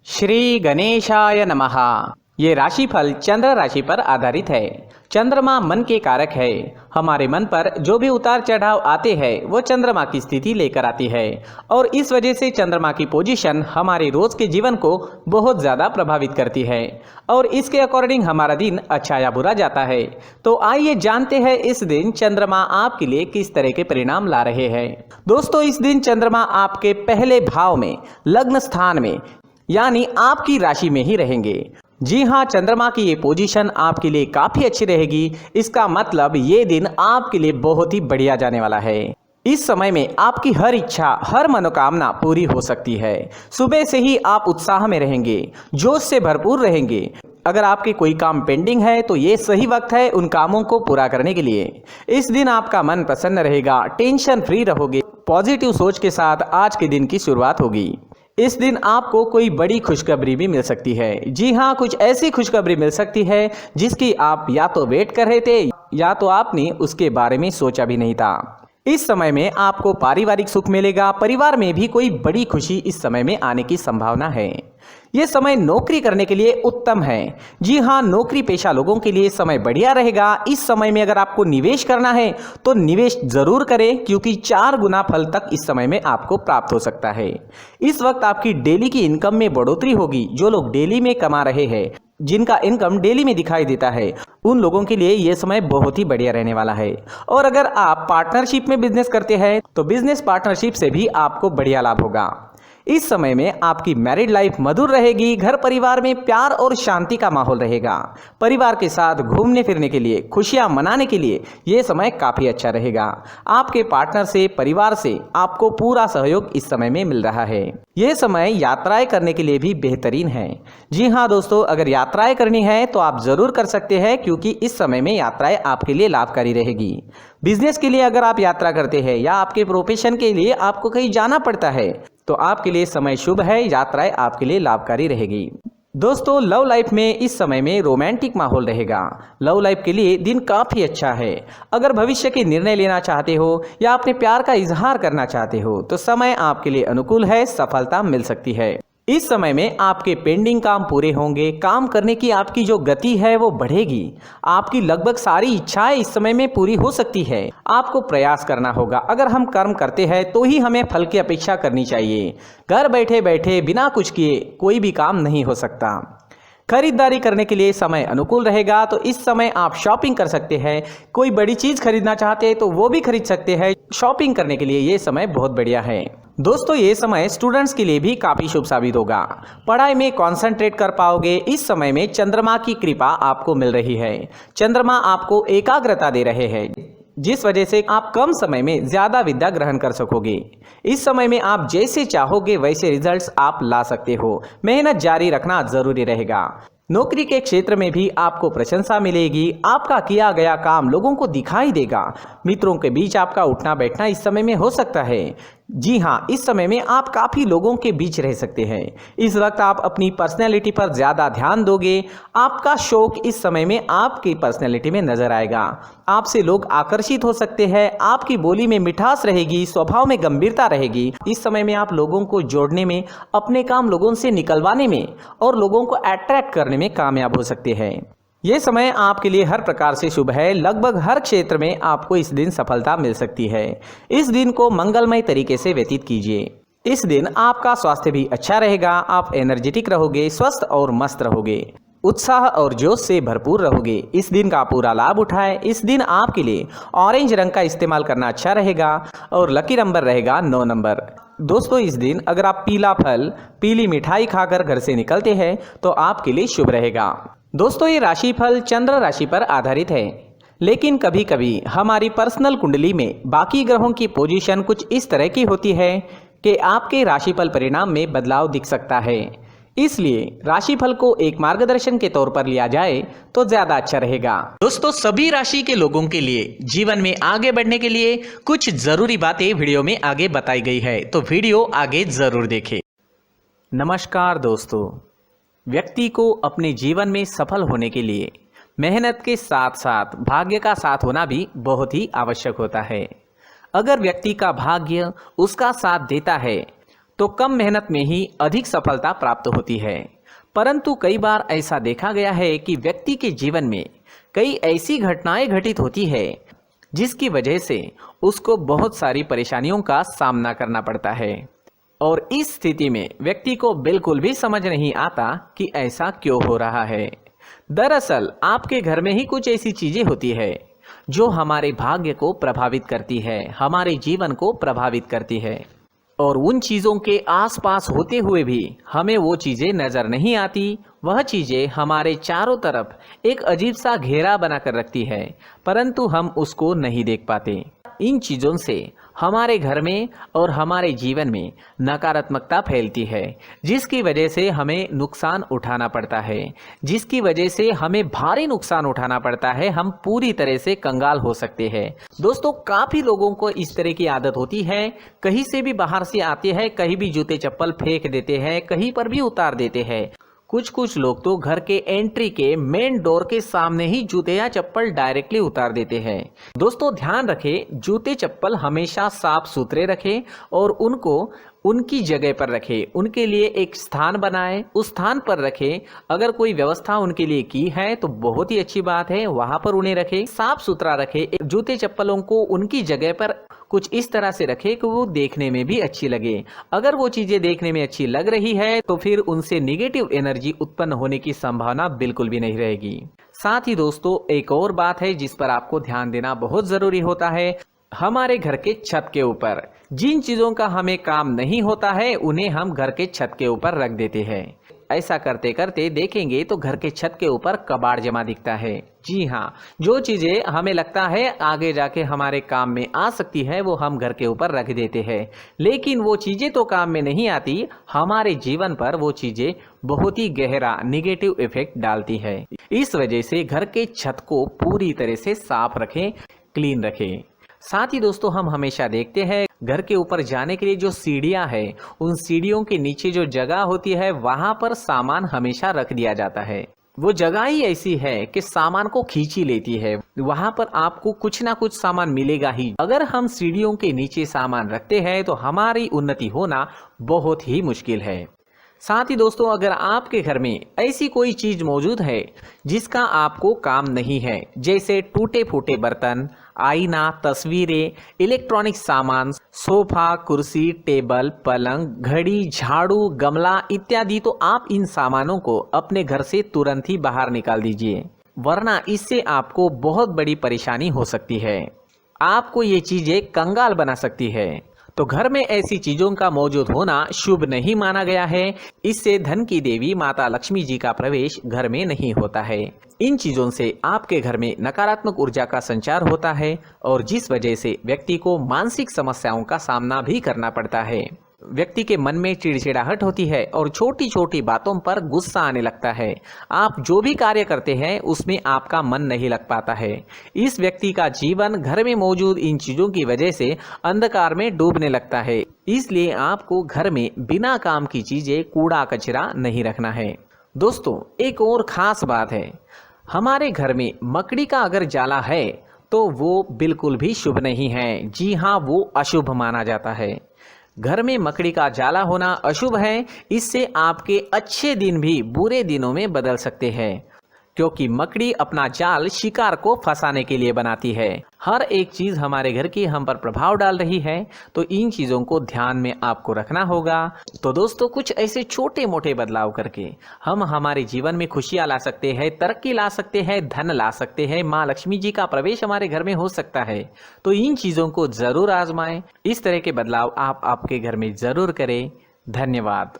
श्री गणेशाय नमः। ये राशिफल चंद्र राशि पर आधारित है। चंद्रमा मन के कारक है। हमारे मन पर जो भी उतार चढ़ाव आते हैं वो चंद्रमा की स्थिति लेकर आती है और इस वजह से चंद्रमा की पोजीशन हमारे रोज के जीवन को बहुत ज़्यादा प्रभावित करती है और इसके अकॉर्डिंग हमारा दिन अच्छा या बुरा जाता है। तो आइए जानते हैं इस दिन चंद्रमा आपके लिए किस तरह के परिणाम ला रहे हैं। दोस्तों, इस दिन चंद्रमा आपके पहले भाव में लग्न स्थान में यानी आपकी राशि में ही रहेंगे। जी हाँ, चंद्रमा की ये पोजीशन आपके लिए काफी अच्छी रहेगी। इसका मतलब ये दिन आपके लिए बहुत ही बढ़िया जाने वाला है। इस समय में आपकी हर इच्छा, हर मनोकामना पूरी हो सकती है। सुबह से ही आप उत्साह में रहेंगे, जोश से भरपूर रहेंगे। अगर आपके कोई काम पेंडिंग है तो ये सही वक्त है उन कामों को पूरा करने के लिए। इस दिन आपका मन प्रसन्न रहेगा, टेंशन फ्री रहोगे। पॉजिटिव सोच के साथ आज के दिन की शुरुआत होगी। इस दिन आपको कोई बड़ी खुशखबरी भी मिल सकती है। जी हाँ, कुछ ऐसी खुशखबरी मिल सकती है जिसकी आप या तो वेट कर रहे थे या तो आपने उसके बारे में सोचा भी नहीं था। इस समय में आपको पारिवारिक सुख मिलेगा। परिवार में भी कोई बड़ी खुशी इस समय में आने की संभावना है। ये समय नौकरी करने के लिए उत्तम है। जी हाँ, नौकरी पेशा लोगों के लिए समय बढ़िया रहेगा। इस समय में अगर आपको निवेश करना है तो निवेश जरूर करें क्योंकि 4 गुना फल तक इस समय में आपको प्राप्त हो सकता है। इस वक्त आपकी डेली की इनकम में बढ़ोतरी होगी। जो लोग डेली में कमा रहे हैं, जिनका इनकम डेली में दिखाई देता है, उन लोगों के लिए यह समय बहुत ही बढ़िया रहने वाला है। और अगर आप पार्टनरशिप में बिजनेस करते हैं तो बिजनेस पार्टनरशिप से भी आपको बढ़िया लाभ होगा। इस समय में आपकी मैरिड लाइफ मधुर रहेगी। घर परिवार में प्यार और शांति का माहौल रहेगा। परिवार के साथ घूमने फिरने के लिए, खुशियां मनाने के लिए यह समय काफी अच्छा रहेगा। आपके पार्टनर से, परिवार से आपको पूरा सहयोग इस समय में मिल रहा है। यह समय यात्राएं करने के लिए भी बेहतरीन है। जी हाँ दोस्तों, अगर यात्राएं करनी है तो आप जरूर कर सकते हैं क्योंकि इस समय में यात्राएं आपके लिए लाभकारी रहेगी। बिजनेस के लिए अगर आप यात्रा करते हैं या आपके प्रोफेशन के लिए आपको कहीं जाना पड़ता है तो आपके लिए समय शुभ है। यात्राएं आपके लिए लाभकारी रहेगी। दोस्तों, लव लाइफ में इस समय में रोमांटिक माहौल रहेगा। लव लाइफ के लिए दिन काफ़ी अच्छा है। अगर भविष्य के निर्णय लेना चाहते हो या अपने प्यार का इजहार करना चाहते हो तो समय आपके लिए अनुकूल है। सफलता मिल सकती है। इस समय में आपके पेंडिंग काम पूरे होंगे। काम करने की आपकी जो गति है वो बढ़ेगी। आपकी लगभग सारी इच्छाएं इस समय में पूरी हो सकती है। आपको प्रयास करना होगा। अगर हम कर्म करते हैं तो ही हमें फल की अपेक्षा करनी चाहिए। घर बैठे बैठे बिना कुछ किए कोई भी काम नहीं हो सकता। खरीदारी करने के लिए समय अनुकूल रहेगा। तो इस समय आप शॉपिंग कर सकते हैं। कोई बड़ी चीज खरीदना चाहते हैं तो वो भी खरीद सकते हैं। शॉपिंग करने के लिए ये समय बहुत बढ़िया है। दोस्तों, ये समय स्टूडेंट्स के लिए भी काफी शुभ साबित होगा। पढ़ाई में कंसंट्रेट कर पाओगे। इस समय में चंद्रमा की कृपा आपको मिल रही है। चंद्रमा आपको एकाग्रता दे रहे हैं जिस वजह से आप कम समय में ज्यादा विद्या ग्रहण कर सकोगे। इस समय में आप जैसे चाहोगे वैसे रिजल्ट्स आप ला सकते हो। मेहनत जारी रखना जरूरी रहेगा। नौकरी के क्षेत्र में भी आपको प्रशंसा मिलेगी। आपका किया गया काम लोगों को दिखाई देगा। मित्रों के बीच आपका उठना बैठना इस समय में हो सकता है। जी हाँ, इस समय में आप काफ़ी लोगों के बीच रह सकते हैं। इस वक्त आप अपनी पर्सनैलिटी पर ज़्यादा ध्यान दोगे। आपका शौक इस समय में आपकी पर्सनैलिटी में नजर आएगा। आपसे लोग आकर्षित हो सकते हैं। आपकी बोली में मिठास रहेगी, स्वभाव में गंभीरता रहेगी। इस समय में आप लोगों को जोड़ने में, अपने काम लोगों से निकलवाने में और लोगों को अट्रैक्ट करने में कामयाब हो सकते हैं। ये समय आपके लिए हर प्रकार से शुभ है। लगभग हर क्षेत्र में आपको इस दिन सफलता मिल सकती है। इस दिन को मंगलमय तरीके से व्यतीत कीजिए। इस दिन आपका स्वास्थ्य भी अच्छा रहेगा। आप एनर्जेटिक रहोगे, स्वस्थ और मस्त रहोगे, उत्साह और जोश से भरपूर रहोगे। इस दिन का पूरा लाभ उठाएं। इस दिन आपके लिए ऑरेंज रंग का इस्तेमाल करना अच्छा रहेगा और लकी नंबर रहेगा 9 नंबर। दोस्तों, इस दिन अगर आप पीला फल, पीली मिठाई खाकर घर से निकलते हैं तो आपके लिए शुभ रहेगा। दोस्तों, ये राशिफल चंद्र राशि पर आधारित है, लेकिन कभी कभी हमारी पर्सनल कुंडली में बाकी ग्रहों की पोजीशन कुछ इस तरह की होती है कि आपके राशिफल परिणाम में बदलाव दिख सकता है। इसलिए राशिफल को एक मार्गदर्शन के तौर पर लिया जाए तो ज्यादा अच्छा रहेगा। दोस्तों, सभी राशि के लोगों के लिए जीवन में आगे बढ़ने के लिए कुछ जरूरी बातें वीडियो में आगे बताई गई है, तो वीडियो आगे जरूर देखें। नमस्कार दोस्तों, व्यक्ति को अपने जीवन में सफल होने के लिए मेहनत के साथ साथ भाग्य का साथ होना भी बहुत ही आवश्यक होता है। अगर व्यक्ति का भाग्य उसका साथ देता है तो कम मेहनत में ही अधिक सफलता प्राप्त होती है। परंतु कई बार ऐसा देखा गया है कि व्यक्ति के जीवन में कई ऐसी घटनाएं घटित होती है जिसकी वजह से उसको बहुत सारी परेशानियों का सामना करना पड़ता है और इस स्थिति में व्यक्ति को बिल्कुल भी समझ नहीं आता कि ऐसा क्यों हो रहा है। दरअसल आपके घर में ही कुछ ऐसी चीजें होती है जो हमारे भाग्य को प्रभावित करती है, हमारे जीवन को प्रभावित करती है और उन चीज़ों के आसपास होते हुए भी हमें वो चीज़ें नज़र नहीं आती। वह चीज़ें हमारे चारों तरफ एक अजीब सा घेरा बनाकर रखती है, परंतु हम उसको नहीं देख पाते। इन चीज़ों से हमारे घर में और हमारे जीवन में नकारात्मकता फैलती है, जिसकी वजह से हमें नुकसान उठाना पड़ता है, जिसकी वजह से हमें भारी नुकसान उठाना पड़ता है। हम पूरी तरह से कंगाल हो सकते हैं। दोस्तों, काफ़ी लोगों को इस तरह की आदत होती है, कहीं से भी बाहर से आते हैं, कहीं भी जूते चप्पल फेंक देते हैं, कहीं पर भी उतार देते हैं। कुछ लोग तो घर के एंट्री के मेन डोर के सामने ही जूते या चप्पल डायरेक्टली उतार देते हैं। दोस्तों, ध्यान रखें, जूते चप्पल हमेशा साफ सुथरे रखें और उनको उनकी जगह पर रखें। उनके लिए एक स्थान बनाएं, उस स्थान पर रखें। अगर कोई व्यवस्था उनके लिए की है तो बहुत ही अच्छी बात है, वहां पर उन्हें रखें, साफ सुथरा रखें। जूते चप्पलों को उनकी जगह पर कुछ इस तरह से रखें कि वो देखने में भी अच्छी लगे। अगर वो चीजें देखने में अच्छी लग रही है तो फिर उनसे नेगेटिव एनर्जी उत्पन्न होने की संभावना बिल्कुल भी नहीं रहेगी। साथ ही दोस्तों, एक और बात है जिस पर आपको ध्यान देना बहुत जरूरी होता है। हमारे घर के छत के ऊपर जिन चीजों का हमें काम नहीं होता है उन्हें हम घर के छत के ऊपर रख देते हैं। ऐसा करते करते देखेंगे तो घर के छत के ऊपर कबाड़ जमा दिखता है। जी हाँ, जो चीजें हमें लगता है आगे जाके हमारे काम में आ सकती है वो हम घर के ऊपर रख देते हैं, लेकिन वो चीजें तो काम में नहीं आती, हमारे जीवन पर वो चीजें बहुत ही गहरा निगेटिव इफेक्ट डालती है। इस वजह से घर के छत को पूरी तरह से साफ रखें, क्लीन रखें। साथ ही दोस्तों, हम हमेशा देखते हैं घर के ऊपर जाने के लिए जो सीढ़ियां हैं, उन सीढ़ियों के नीचे जो जगह होती है वहां पर सामान हमेशा रख दिया जाता है। वो जगह ही ऐसी है कि सामान को खींची लेती है, वहां पर आपको कुछ ना कुछ सामान मिलेगा ही। अगर हम सीढ़ियों के नीचे सामान रखते हैं तो हमारी उन्नति होना बहुत ही मुश्किल है। साथ ही दोस्तों, अगर आपके घर में ऐसी कोई चीज मौजूद है जिसका आपको काम नहीं है, जैसे टूटे फूटे बर्तन, आईना, तस्वीरें, इलेक्ट्रॉनिक सामान, सोफा, कुर्सी, टेबल, पलंग, घड़ी, झाड़ू, गमला इत्यादि, तो आप इन सामानों को अपने घर से तुरंत ही बाहर निकाल दीजिए, वरना इससे आपको बहुत बड़ी परेशानी हो सकती है। आपको ये चीजें कंगाल बना सकती है। तो घर में ऐसी चीजों का मौजूद होना शुभ नहीं माना गया है। इससे धन की देवी माता लक्ष्मी जी का प्रवेश घर में नहीं होता है। इन चीजों से आपके घर में नकारात्मक ऊर्जा का संचार होता है और जिस वजह से व्यक्ति को मानसिक समस्याओं का सामना भी करना पड़ता है। व्यक्ति के मन में चिड़चिड़ाहट होती है और छोटी छोटी बातों पर गुस्सा आने लगता है। आप जो भी कार्य करते हैं उसमें आपका मन नहीं लग पाता है। इस व्यक्ति का जीवन घर में मौजूद इन चीजों की वजह से अंधकार में डूबने लगता है। इसलिए आपको घर में बिना काम की चीजें, कूड़ा कचरा नहीं रखना है। दोस्तों, एक और खास बात है, हमारे घर में मकड़ी का अगर जाला है तो वो बिल्कुल भी शुभ नहीं है। जी हाँ, वो अशुभ माना जाता है। घर में मकड़ी का जाला होना अशुभ है। इससे आपके अच्छे दिन भी बुरे दिनों में बदल सकते हैं, क्योंकि मकड़ी अपना जाल शिकार को फंसाने के लिए बनाती है। हर एक चीज हमारे घर की हम पर प्रभाव डाल रही है, तो इन चीजों को ध्यान में आपको रखना होगा। तो दोस्तों, कुछ ऐसे छोटे मोटे बदलाव करके हम हमारे जीवन में खुशियां ला सकते हैं, तरक्की ला सकते हैं, धन ला सकते हैं, माँ लक्ष्मी जी का प्रवेश हमारे घर में हो सकता है। तो इन चीजों को जरूर आजमाएं। इस तरह के बदलाव आप आपके घर में जरूर करें। धन्यवाद।